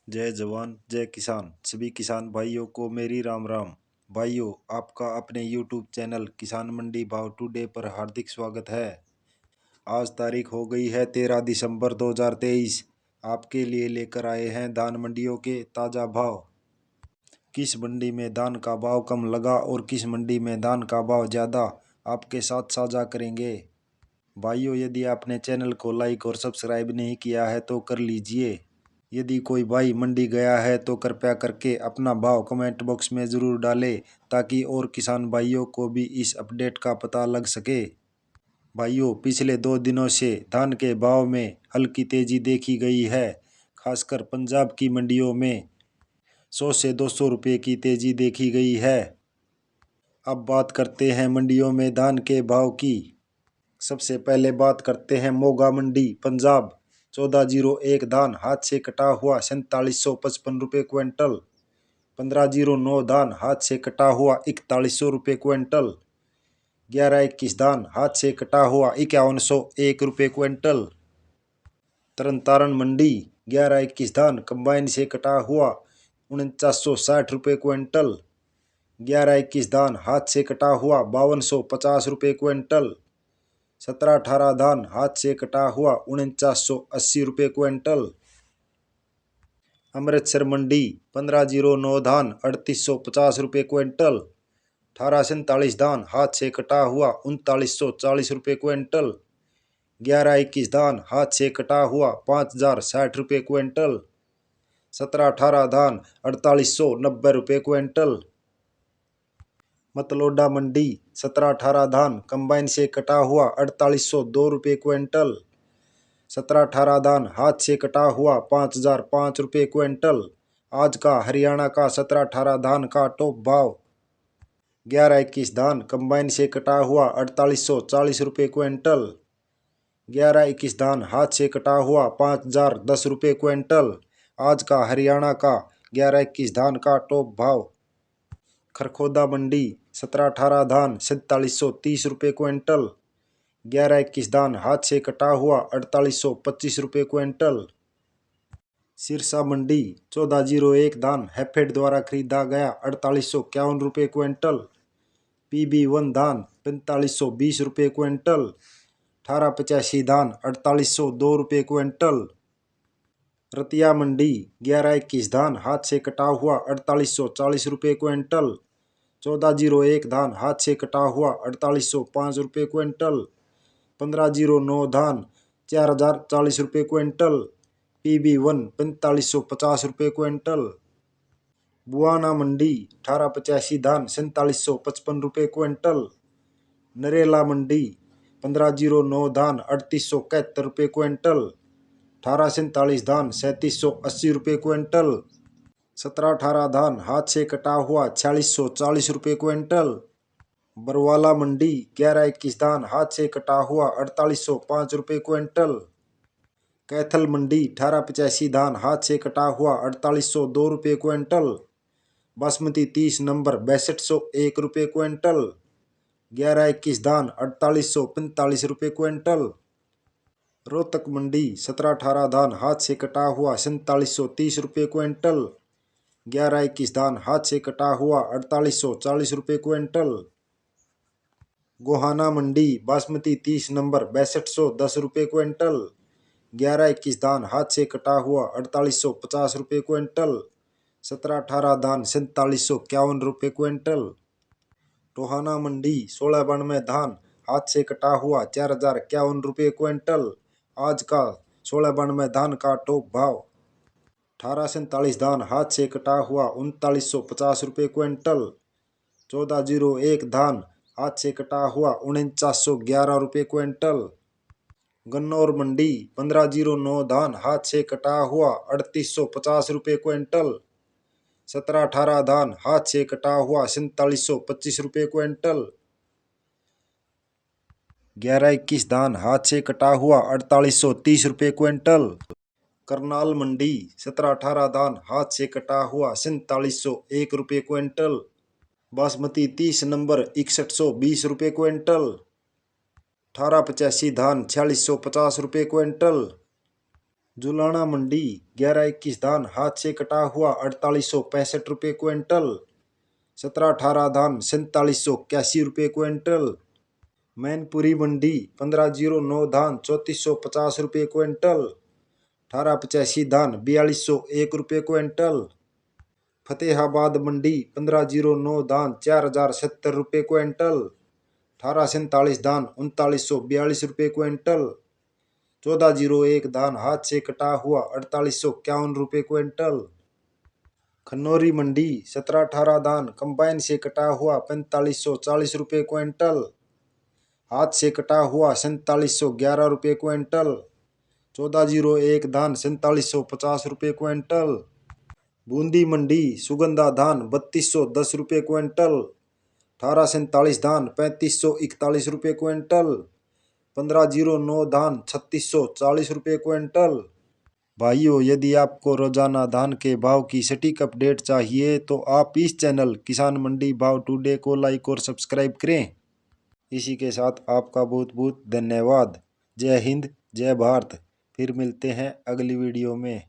जय जवान जय किसान। सभी किसान भाइयों को मेरी राम राम। भाइयों, आपका अपने YouTube चैनल किसान मंडी भाव टुडे पर हार्दिक स्वागत है। आज तारीख हो गई है 13 दिसंबर 2023। आपके लिए लेकर आए हैं धान मंडियों के ताज़ा भाव। किस मंडी में धान का भाव कम लगा और किस मंडी में धान का भाव ज़्यादा, आपके साथ साझा करेंगे। भाइयों, यदि आपने चैनल को लाइक और सब्सक्राइब नहीं किया है तो कर लीजिए। यदि कोई भाई मंडी गया है तो कृपया करके अपना भाव कमेंट बॉक्स में ज़रूर डालें, ताकि और किसान भाइयों को भी इस अपडेट का पता लग सके। भाइयों, पिछले 2 दिनों से धान के भाव में हल्की तेज़ी देखी गई है। खासकर पंजाब की मंडियों में 100 से 200 रुपये की तेज़ी देखी गई है। अब बात करते हैं मंडियों में धान के भाव की। सबसे पहले बात करते हैं मोगा मंडी पंजाब। 1401 धान हाथ से कटा हुआ 4755 रुपये क्विंटल। 1509 धान हाथ से कटा हुआ 4100 रुपये क्विंटल। 1121 धान हाथ से कटा हुआ 5101 रुपये क्विंटल। तरन तारण मंडी 1121 धान कंबाइन से कटा हुआ 4960 रुपये क्विंटल। 1121 धान हाथ से कटा हुआ 5250 रुपये क्विंटल। 1718 धान हाथ से कटा हुआ 4980 रुपये क्विंटल। अमृतसर मंडी 1509 धान 3850 रुपये क्विंटल। 1847 धान हाथ से कटा हुआ 3940 रुपये क्विंटल। 1121 धान हाथ से कटा हुआ 5060 रुपये क्विंटल। 1718 धान 4890 रुपये क्विंटल। मतलोडा मंडी 1718 धान कंबाइन से कटा हुआ 4802 रुपये क्विंटल। 1718 धान हाथ से कटा हुआ 5005 रुपये क्विंटल। आज का हरियाणा का 1718 धान का टॉप भाव। 1121 धान कंबाइन से कटा हुआ 4840 रुपये क्विंटल। 1121 धान हाथ से कटा हुआ 5010 रुपये क्विंटल। आज का हरियाणा का 1121 धान का टॉप भाव। खरखोदा मंडी 1718 धान 4730 रुपये क्विंटल। 1121 धान हाथ से कटा हुआ 4825 रुपये क्विंटल। सिरसा मंडी 1401 धान हैफेड द्वारा खरीदा गया 4851 रुपये क्विंटल। PB1 धान 4520 रुपये क्विंटल। 1885 धान 4802 रुपये क्विंटल। रतिया मंडी 1121 धान हाथ से कटा हुआ 4840 रुपये क्विंटल। 1401 धान हाथ से कटा हुआ 4805 रुपये क्विंटल। 1509 धान 4040 रुपये क्विंटल। PB1 4550 रुपये क्विंटल। बुआना मंडी 1885 धान 4755 रुपये क्विंटल। नरेला मंडी 1509 धान 3871 रुपये क्विंटल। 1847 धान 3780 रुपये क्विंटल। 1718 धान हाथ से कटा हुआ 4640 रुपये क्विंटल। बरवाला मंडी 1121 धान हाथ से कटा हुआ 4805 रुपये क्विंटल। कैथल मंडी 1885 धान हाथ से कटा हुआ 4802 रुपये क्विंटल। बासमती 30 नंबर 6201 रुपये क्विंटल। 1121 धान 4845 रुपये क्विंटल। रोहतक मंडी 1718 धान हाथ से कटा हुआ 4730 रुपये क्विंटल। 1121 धान हाथ से कटा हुआ 4840 रुपये क्विंटल। गोहाना मंडी बासमती 30 नंबर 6210 रुपये क्विंटल। 1121 धान हाथ से कटा हुआ 4850 रुपये क्विंटल। 1718 धान 4751 रुपये क्विंटल। टोहाना मंडी 1692 धान हाथ से कटा हुआ 4051 रुपये क्विंटल। आज का 1692 धान का टॉप भाव। 1847 धान हाथ से कटा हुआ 3950 रुपये क्विंटल। 1401 धान हाथ से कटा हुआ 4911 रुपये क्विंटल। गन्नौर मंडी 1509 धान हाथ से कटा हुआ 3850 रुपये क्विंटल। 1718 धान हाथ से कटा हुआ 4725 रुपये क्विंटल। 1121 धान हाथ से कटा हुआ 4830 रुपये क्विंटल। करनाल मंडी 1718 धान हाथ से कटा हुआ 4701 रुपये क्विंटल। बासमती 30 नंबर 6120 रुपये क्विंटल। 1885 धान 4650 रुपये क्विंटल। जुलाना मंडी 11-21 धान हाथ से कटा हुआ 4865 रुपये क्विंटल। 17-18 धान 4781 रुपये क्विंटल। मैनपुरी मंडी 1509 धान 3450 रुपये क्विंटल। 1885 धान 4201 रुपये क्विंटल। फतेहाबाद मंडी 1509 धान 4070 रुपये क्विंटल। 1847 धान 3942 रुपये क्विंटल। 1401 धान हाथ से कटा हुआ 4851 रुपये क्विंटल। खन्नौरी मंडी 17-18 धान कंबाइन से कटा हुआ 4540 रुपये क्विंटल। हाथ से कटा हुआ 4711 रुपये क्विंटल। 1401 धान 4750 रुपये क्विंटल। बूंदी मंडी सुगंधा धान 3210 रुपये क्विंटल। 1847 धान 3541 रुपये क्विंटल। 1509 धान 3640 रुपये क्विंटल। भाइयों, यदि आपको रोजाना धान के भाव की सटीक अपडेट चाहिए तो आप इस चैनल किसान मंडी भाव टुडे को लाइक और सब्सक्राइब करें। इसी के साथ आपका बहुत बहुत धन्यवाद। जय हिंद, जय भारत। फिर मिलते हैं अगली वीडियो में।